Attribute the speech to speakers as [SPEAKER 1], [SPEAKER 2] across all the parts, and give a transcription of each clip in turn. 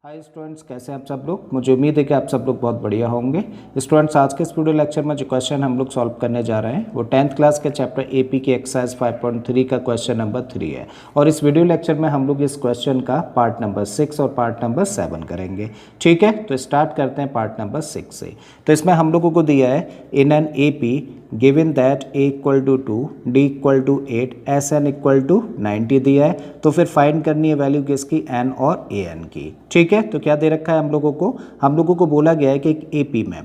[SPEAKER 1] Hi students, कैसे हैं आप सब लोग। मुझे उम्मीद है कि आप सब लोग बहुत बढ़िया होंगे। स्टूडेंट्स, आज के इस वीडियो लेक्चर में जो क्वेश्चन हम लोग सॉल्व करने जा रहे हैं वो 10th क्लास के चैप्टर एपी की एक्सरसाइज 5.3 का क्वेश्चन नंबर 3 है। और इस वीडियो लेक्चर में हम लोग इस क्वेश्चन का पार्ट नंबर 6 और पार्ट नंबर 7 करेंगे। ठीक है, तो स्टार्ट करते हैं पार्ट नंबर 6 से। तो इसमें हम लोगों को दिया है in an AP given that a equal to 2, d equal to 8, sn equal to 90 दिया है। तो फिर फाइंड करनी है वैल्यू किसकी, n और an की। ठीक है, तो क्या दे रखा है हम लोगों को बोला गया है कि एक AP में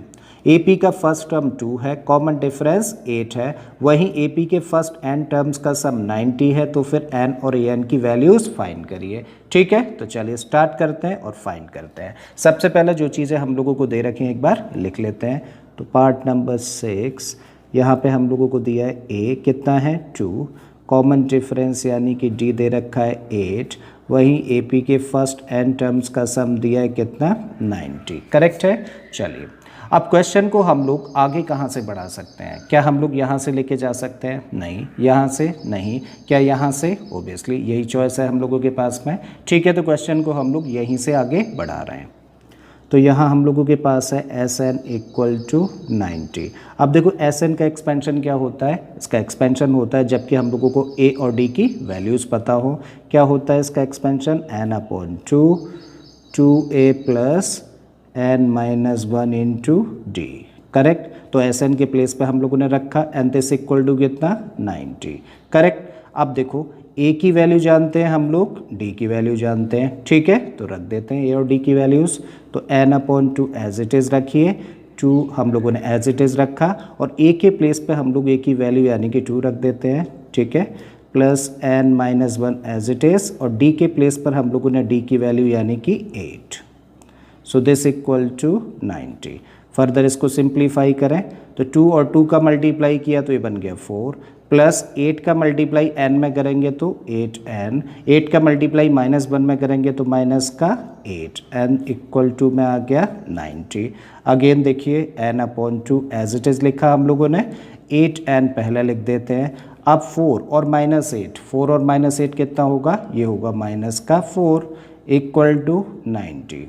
[SPEAKER 1] AP का फर्स्ट टर्म 2 है, कॉमन डिफरेंस 8 है, वहीं AP के फर्स्ट n टर्म्स का सम 90 है। तो फिर n और an की वैल्यूज़ फाइंड करिए। ठीक है, तो चलिए स्टार्ट करते हैं और फाइंड करते हैं। सबसे पहले जो चीज़ें हम लोगों को दे रखी हैं एक बार लिख लेते हैं। तो पार्ट नंबर 6 यहाँ पे हम लोगों को दिया है a कितना है 2, कॉमन डिफरेंस यानी कि d दे रखा है 8, वहीं AP के फर्स्ट n टर्म्स का सम दिया है कितना 90। करेक्ट है। चलिए अब क्वेश्चन को हम लोग आगे कहाँ से बढ़ा सकते हैं। क्या हम लोग यहाँ से लेके जा सकते हैं? नहीं, यहाँ से नहीं। क्या यहाँ से? ओबियसली यही चॉइस है हम लोगों के पास में। ठीक है, तो क्वेश्चन को हम लोग यहीं से आगे बढ़ा रहे हैं। तो यहाँ हम लोगों के पास है Sn इक्वल टू 90। अब देखो Sn का एक्सपेंशन क्या होता है, इसका एक्सपेंशन होता है जबकि हम लोगों को A और D की वैल्यूज़ पता हो। क्या होता है इसका expansion, n/2 2a plus n minus 1 into D. Correct, तो Sn के प्लेस पे हम लोगों ने रखा n दिस इक्वल टू कितना 90। करेक्ट। अब देखो a की वैल्यू जानते हैं हम लोग, d की वैल्यू जानते हैं। ठीक है, तो रख देते हैं a और d की वैल्यूज़। तो n/2 एज इट इज़ रखिए, 2 हम लोगों ने एज इट इज़ रखा और a के प्लेस पे हम लोग a की वैल्यू यानी कि 2 रख देते हैं। ठीक है, plus n minus 1 as it is और d के प्लेस पर हम लोगों ने d की वैल्यू यानी कि 8। So this equal to 90। Further इसको सिंप्लीफाई करें तो 2 और 2 का मल्टीप्लाई किया तो ये बन गया 4, प्लस 8 का मल्टीप्लाई n में करेंगे तो 8n, 8 का मल्टीप्लाई माइनस 1 में करेंगे तो माइनस का 8, n इक्वल टू में आ गया 90। अगेन देखिए n/2 एज इट इज़ लिखा हम लोगों ने, 8n पहले लिख देते हैं। अब 4 और माइनस 8, 4 और माइनस 8 कितना होगा, ये होगा माइनस का 4 इक्वल टू 90।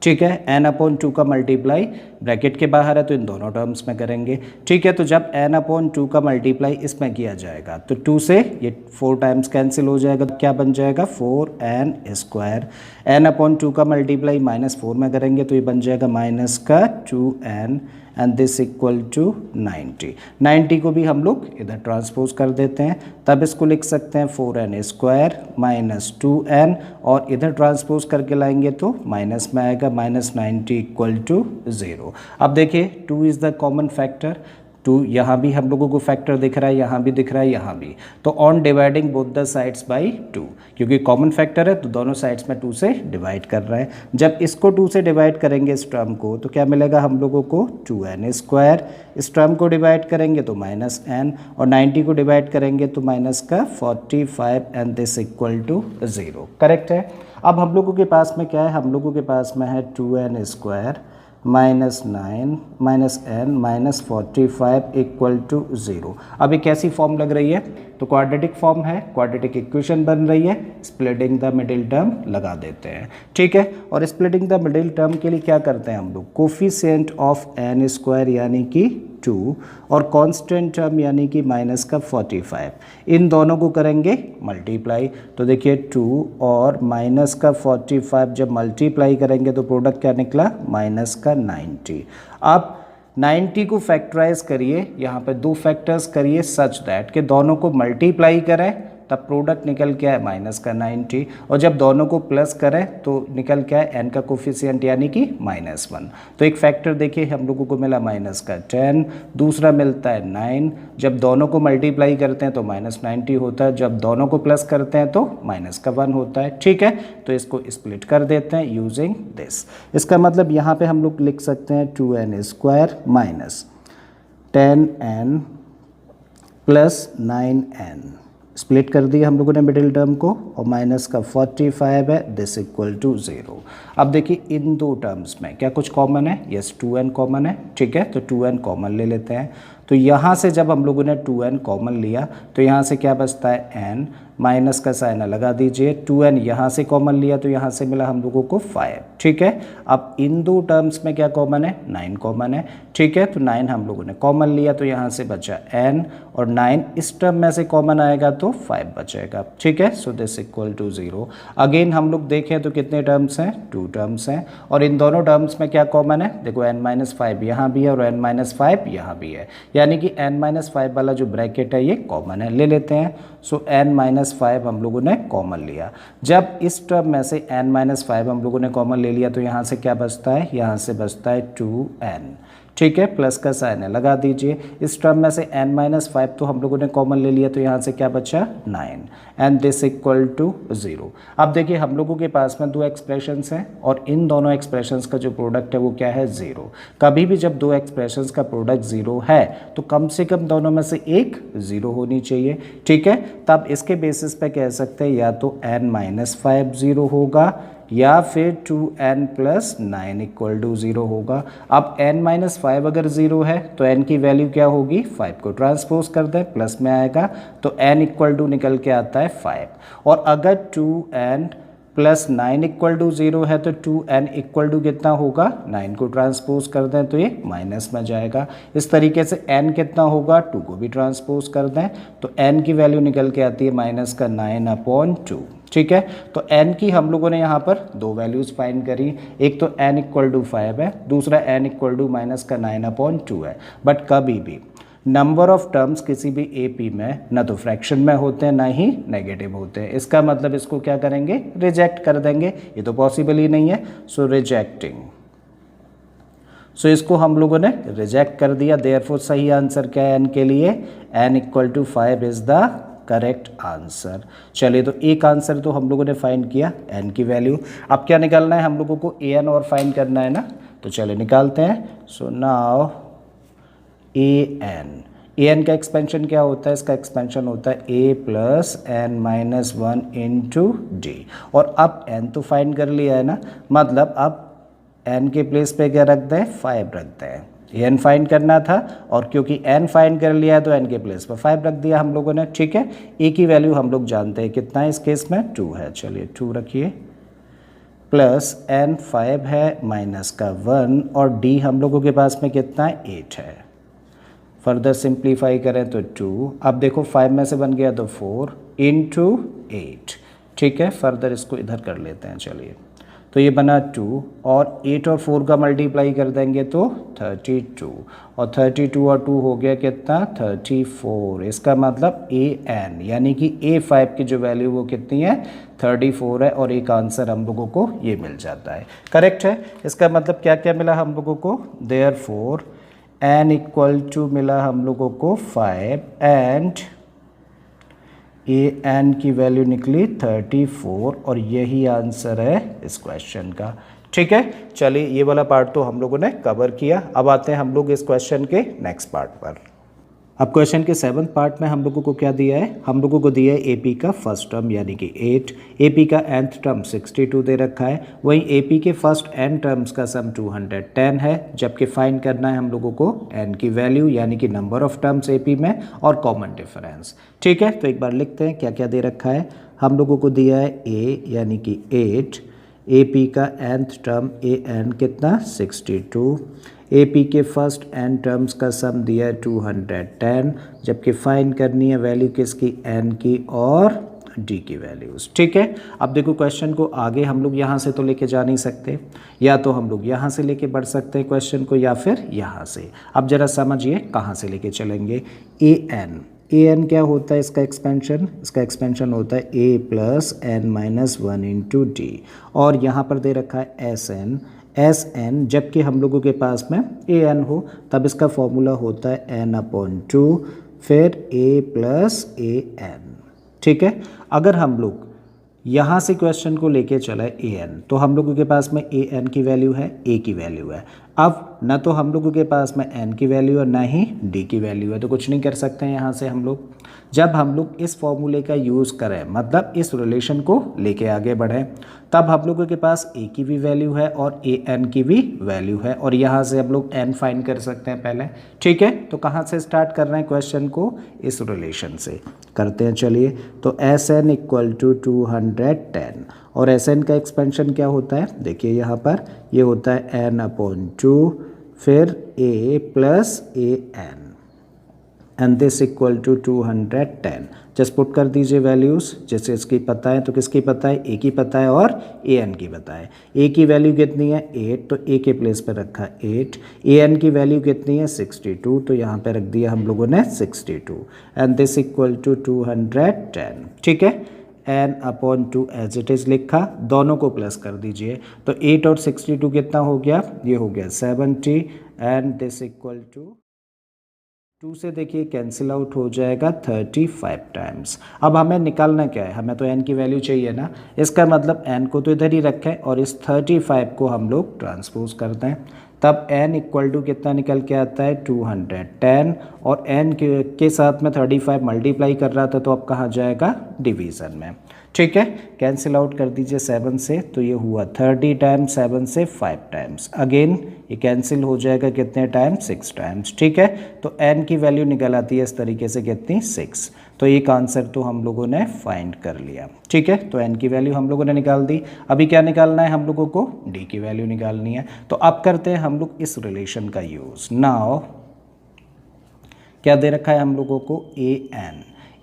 [SPEAKER 1] ठीक है, n/2 का मल्टीप्लाई ब्रैकेट के बाहर है तो इन दोनों टर्म्स में करेंगे। ठीक है, तो जब n/2 का मल्टीप्लाई इसमें किया जाएगा तो 2 से ये 4 टाइम्स कैंसिल हो जाएगा। क्या बन जाएगा 4n²। n/2 का मल्टीप्लाई -4 में करेंगे तो ये बन जाएगा माइनस का 2n and this equal to 90। 90 को भी हम लोग इधर ट्रांसपोज कर देते हैं, तब इसको लिख सकते हैं 4n² माइनस 2n और इधर ट्रांसपोज करके लाएंगे तो माइनस में आएगा -90 इक्वल टू 0। अब देखिए 2 इज़ द कॉमन फैक्टर, 2 यहाँ भी हम लोगों को फैक्टर दिख रहा है, यहाँ भी दिख रहा है, यहाँ भी। तो on dividing both the sides by 2, क्योंकि कॉमन फैक्टर है तो दोनों साइड्स में 2 से डिवाइड कर रहा है। जब इसको 2 से डिवाइड करेंगे इस टर्म को तो क्या मिलेगा हम लोगों को 2n²। इस टर्म को डिवाइड करेंगे तो -n और 90 को डिवाइड करेंगे तो माइनस का 45 and this equal to 0। Correct है। अब हम लोगों के पास में क्या है, हम लोगों के पास में है 2n² minus 9 minus n minus 45 equal to 0। अब ये कैसी फॉर्म लग रही है, तो क्वाड्रेटिक फॉर्म है, क्वाड्रेटिक इक्वेशन बन रही है। स्प्लिटिंग द मिडिल टर्म लगा देते हैं। ठीक है, और स्प्लिटिंग द मिडिल टर्म के लिए क्या करते हैं हम लोग, कोफिशिएंट ऑफ n² यानी कि 2 और कांस्टेंट टर्म यानी कि माइनस का 45, इन दोनों को करेंगे मल्टीप्लाई। तो देखिए 2 और माइनस का 45 जब मल्टीप्लाई करेंगे तो प्रोडक्ट क्या निकला, माइनस का 90। अब 90 को फैक्टराइज करिए, यहाँ पे 2 फैक्टर्स करिए सच दैट कि दोनों को मल्टीप्लाई करें तब प्रोडक्ट निकल क्या है, माइनस का 90। और जब दोनों को प्लस करें तो निकल क्या है, n का कोफिशिएंट यानी कि -1। तो एक फैक्टर देखिए हम लोगों को मिला माइनस का 10, दूसरा मिलता है 9। जब दोनों को मल्टीप्लाई करते हैं तो -90 होता है, जब दोनों को प्लस करते हैं तो माइनस का 1 होता है। ठीक है, तो इसको स्प्लिट कर देते हैं यूजिंग दिस। इसका मतलब यहाँ पे हम लोग लिख सकते हैं 2n² minus 10n plus 9n। Split कर दिया हम लोगों ने मिडिल टर्म को और माइनस का 45 है, दिस इक्वल टू 0। अब देखिए इन दो टर्म्स में क्या कुछ कॉमन है, यस 2n कॉमन है। ठीक है, तो 2n कॉमन ले लेते हैं। तो यहाँ से जब हम लोगों ने 2n कॉमन लिया तो यहाँ से क्या बचता है n, माइनस का साइन लगा दीजिए, 2n यहाँ से कॉमन लिया तो यहाँ से मिला हम लोगों को 5, ठीक है। अब इन दो टर्म्स में क्या कॉमन है, 9 कॉमन है, ठीक है। तो 9 हम लोगों ने कॉमन लिया तो यहाँ से बचा n, और 9 इस टर्म में से कॉमन आएगा तो 5 बचेगा, ठीक है। So this equal to 0। Again हम लोग देखें तो कितने टर्म्स हैं, 2 टर्म्स हैं, और इन दोनों टर्म्स में क्या कॉमन है, देखो n-5 यहाँ भी है और n-5 यहाँ भी है, यानी कि n-5 वाला जो ब्रैकेट है ये कॉमन है, ले लेते हैं। सो n-5 हम लोगों ने कॉमन लिया। जब इस टर्म में से n-5 हम लोगों ने कॉमन ले लिया तो यहाँ से क्या बचता है, यहाँ से बचता है 2n, ठीक है, प्लस का साइन है लगा दीजिए। इस टर्म में से n-5 तो हम लोगों ने कॉमन ले लिया तो यहाँ से क्या बचा, 9, एंड दिस इक्वल टू 0। अब देखिए हम लोगों के पास में दो एक्सप्रेशंस हैं और इन दोनों एक्सप्रेशंस का जो प्रोडक्ट है वो क्या है, 0। कभी भी जब दो एक्सप्रेशंस का प्रोडक्ट 0 है तो कम से कम दोनों में से एक 0 होनी चाहिए, ठीक है। तब इसके बेसिस पे कह सकते हैं या तो n-5 0 होगा या फिर 2n + 9 इक्वल टू 0 होगा। अब n-5 अगर 0 है तो n की वैल्यू क्या होगी, 5 को ट्रांसपोज कर दें, प्लस में आएगा तो n इक्वल टू निकल के आता है 5। और अगर 2n + 9 इक्वल टू 0 है तो 2n इक्वल टू कितना होगा, 9 को ट्रांसपोज कर दें तो ये माइनस में जाएगा। इस तरीके से n कितना होगा, 2 को भी ट्रांसपोज कर दें तो n की वैल्यू निकल के आती है -9/2, ठीक है। तो n की हम लोगों ने यहाँ पर दो वैल्यूज़ फाइंड करी, एक तो n इक्वल टू 5 है, दूसरा n इक्वल टू -9/2 है। बट कभी भी नंबर ऑफ टर्म्स किसी भी AP में ना तो फ्रैक्शन में होते हैं ना ही नेगेटिव होते हैं, इसका मतलब इसको क्या करेंगे, रिजेक्ट कर देंगे, ये तो पॉसिबल ही नहीं है। सो रिजेक्टिंग, सो इसको हम लोगों ने रिजेक्ट कर दिया। देयरफॉर सही आंसर क्या है n के लिए, n equal to 5 is the correct answer. चलिए तो एक आंसर तो हम लोगों ने फाइंड किया n की वैल्यू। अब क्या निकालना है हम लोगों को, an और फाइंड करना है ना, तो चलिए निकालते हैं। सो नाउ an का एक्सपेंशन क्या होता है, इसका एक्सपेंशन होता है a + n-1 × d। और अब n तो फाइंड कर लिया है ना, मतलब अब n के प्लेस पे क्या रख दें, 5 रख दें। n फाइंड करना था और क्योंकि n फाइंड कर लिया है तो n के प्लेस पर 5 रख दिया हम लोगों ने, ठीक है। a की वैल्यू हम लोग जानते हैं कितना है, इस केस में 2 है, चलिए 2 रखिए, प्लस n 5 है, माइनस का 1, और d हम लोगों के पास में कितना है, 8 है। फर्दर सिंप्लीफाई करें तो 2, अब देखो 5 में से बन गया तो 4 × 8, ठीक है। फर्दर इसको इधर कर लेते हैं, चलिए तो ये बना 2, और 8 और 4 का मल्टीप्लाई कर देंगे तो 32, और 32 और 2 हो गया कितना, 34। इसका मतलब an यानी कि a5 की जो वैल्यू वो कितनी है, 34 है, और एक आंसर हम लोगों को ये मिल जाता है, करेक्ट है। इसका मतलब क्या क्या मिला हम लोगों को, देयरफॉर n इक्वल टू मिला हम लोगों को 5 एंड an की वैल्यू निकली 34, और यही आंसर है इस क्वेश्चन का, ठीक है। चलिए ये वाला पार्ट तो हम लोगों ने कवर किया। अब आते हैं हम लोग इस क्वेश्चन के नेक्स्ट पार्ट पर। अब क्वेश्चन के 7th पार्ट में हम लोगों को क्या दिया है, हम लोगों को दिया है AP का फर्स्ट टर्म यानी कि 8, AP का nth टर्म 62 दे रखा है, वहीं AP के फर्स्ट n टर्म्स का सम 210 है, जबकि फाइंड करना है हम लोगों को n की वैल्यू यानी कि नंबर ऑफ टर्म्स AP में और कॉमन डिफरेंस, ठीक है। तो एक बार लिखते हैं क्या क्या दे रखा है। हम लोगों को दिया है A यानी कि 8, AP का nth टर्म an कितना 62, AP के फर्स्ट n टर्म्स का सम दिया है 210, जबकि फाइंड करनी है वैल्यू किसकी, n की और d की वैल्यूज़, ठीक है। अब देखो क्वेश्चन को आगे हम लोग यहाँ से तो लेके जा नहीं सकते, या तो हम लोग यहाँ से लेके बढ़ सकते हैं क्वेश्चन को, या फिर यहाँ से। अब जरा समझिए कहाँ से लेके चलेंगे। an क्या होता है इसका एक्सपेंशन, इसका एक्सपेंशन होता है a + n-1 × d, और यहाँ पर दे रखा है Sn, जबकि हम लोगों के पास में an हो तब इसका फॉर्मूला होता है n/2 फिर a + an, ठीक है। अगर हम लोग यहाँ से क्वेश्चन को लेके चला an तो हम लोगों के पास में an की वैल्यू है, a की वैल्यू है, अब ना तो हम लोगों के पास में n की वैल्यू है ना ही d की वैल्यू है, तो कुछ नहीं कर सकते हैं यहाँ से हम लोग। जब हम लोग इस फॉर्मूले का यूज़ करें, मतलब इस रिलेशन को लेके आगे बढ़ें, तब हम लोगों के पास a की भी वैल्यू है और an की भी वैल्यू है, और यहाँ से हम लोग n फाइंड कर सकते हैं पहले। ठीक है, तो कहाँ से स्टार्ट कर रहे हैं क्वेश्चन को? इस रिलेशन से करते हैं। चलिए, तो Sn इक्वल टू 210, और Sn का एक्सपेंशन क्या होता है? देखिए यहाँ पर ये होता है n/2, फिर a plus an, and this equal to 210। Just put कर दीजिए वैल्यूज़, जैसे इसकी पता है तो किसकी पता है? a की पता है और an की पता है। a की वैल्यू कितनी है? 8, तो a के प्लेस पर रखा 8। an की वैल्यू कितनी है? 62, तो यहाँ पे रख दिया हम लोगों ने 62, एंड दिस इक्वल टू 210। ठीक है, n/2 एज इट इज़ लिखा, दोनों को प्लस कर दीजिए, तो 8 और 62 कितना हो गया? ये हो गया 70, एंड दिस इक्वल टू 2 से देखिए कैंसिल आउट हो जाएगा 35 टाइम्स। अब हमें निकालना क्या है? हमें तो n की वैल्यू चाहिए ना, इसका मतलब n को तो इधर ही रखें और इस 35 को हम लोग ट्रांसपोज करते हैं, तब n इक्वल टू कितना निकल के आता है? 210, और n के साथ में 35 मल्टीप्लाई कर रहा था, तो अब कहाँ जाएगा? डिवीज़न में। ठीक है, कैंसिल आउट कर दीजिए 7 से, तो ये हुआ 30 टाइम्स, 7 से 5 टाइम्स, अगेन ये कैंसिल हो जाएगा कितने टाइम्स? 6 टाइम्स। ठीक है, तो n की वैल्यू निकल आती है इस तरीके से, कितनी? 6। तो एक आंसर तो हम लोगों ने फाइंड कर लिया। ठीक है, तो n की वैल्यू हम लोगों ने निकाल दी। अभी क्या निकालना है हम लोगों को? d की वैल्यू निकालनी है। तो अब करते हैं हम लोग इस रिलेशन का यूज़। नाउ क्या दे रखा है हम लोगों को?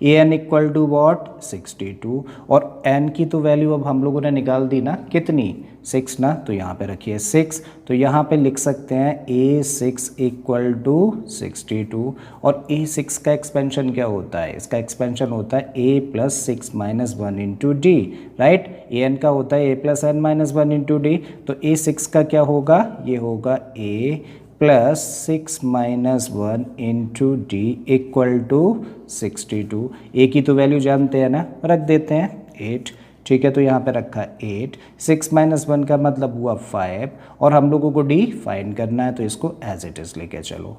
[SPEAKER 1] an equal to what? 62, और n की तो वैल्यू अब हम लोगों ने निकाल दी ना, कितनी? 6 ना, तो यहाँ पे रखिए 6, तो यहाँ पे लिख सकते हैं a6 इक्वल टू 62, और a6 का एक्सपेंशन क्या होता है? इसका एक्सपेंशन होता है a plus 6 minus 1 into d, right? an का होता है a plus n minus 1 into d, तो a6 का क्या होगा? ये होगा a plus 6 minus 1 into d equal to 62। A की तो वैल्यू जानते हैं ना, रख देते हैं 8। ठीक है, तो यहाँ पे रखा 8, 6 माइनस 1 का मतलब हुआ 5, और हम लोगों को डी फाइंड करना है, तो इसको एज इट इज़ लेके चलो,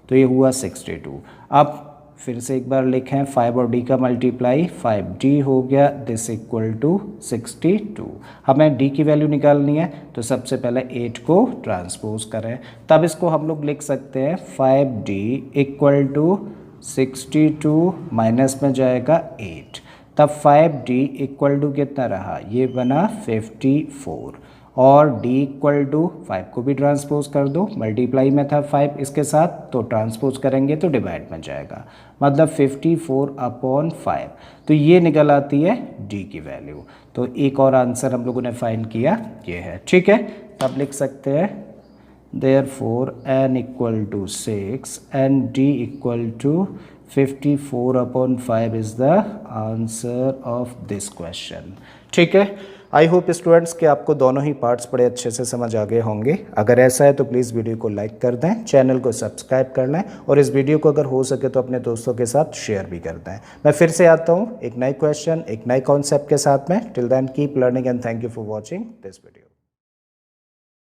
[SPEAKER 1] तो ये हुआ 62। अब फिर से एक बार लिखें, 5 और d का मल्टीप्लाई, 5d हो गया, दिस इक्वल टू 62। हमें d की वैल्यू निकालनी है, तो सबसे पहले 8 को ट्रांसपोज करें, तब इसको हम लोग लिख सकते हैं 5d इक्वल टू 62 माइनस में जाएगा 8, तब 5d इक्वल टू कितना रहा? ये बना 54, और d इक्वल टू 5 को भी ट्रांसपोज कर दो, मल्टीप्लाई में था 5 इसके साथ, तो ट्रांसपोज करेंगे तो डिवाइड में जाएगा, मतलब 54/5, तो ये निकल आती है d की वैल्यू। तो एक और आंसर हम लोगों ने फाइंड किया, ये है। ठीक है, तब लिख सकते हैं therefore n equal to 6 and d equal to 54/5 is the answer of this question. ठीक है, आई होप स्टूडेंट्स कि आपको दोनों ही पार्ट्स बड़े अच्छे से समझ आ गए होंगे। अगर ऐसा है तो प्लीज़ वीडियो को लाइक कर दें, चैनल को सब्सक्राइब कर लें, और इस वीडियो को अगर हो सके तो अपने दोस्तों के साथ शेयर भी कर दें। मैं फिर से आता हूँ एक नए क्वेश्चन, एक नए कॉन्सेप्ट के साथ में। Till then keep learning and thank you for watching this video.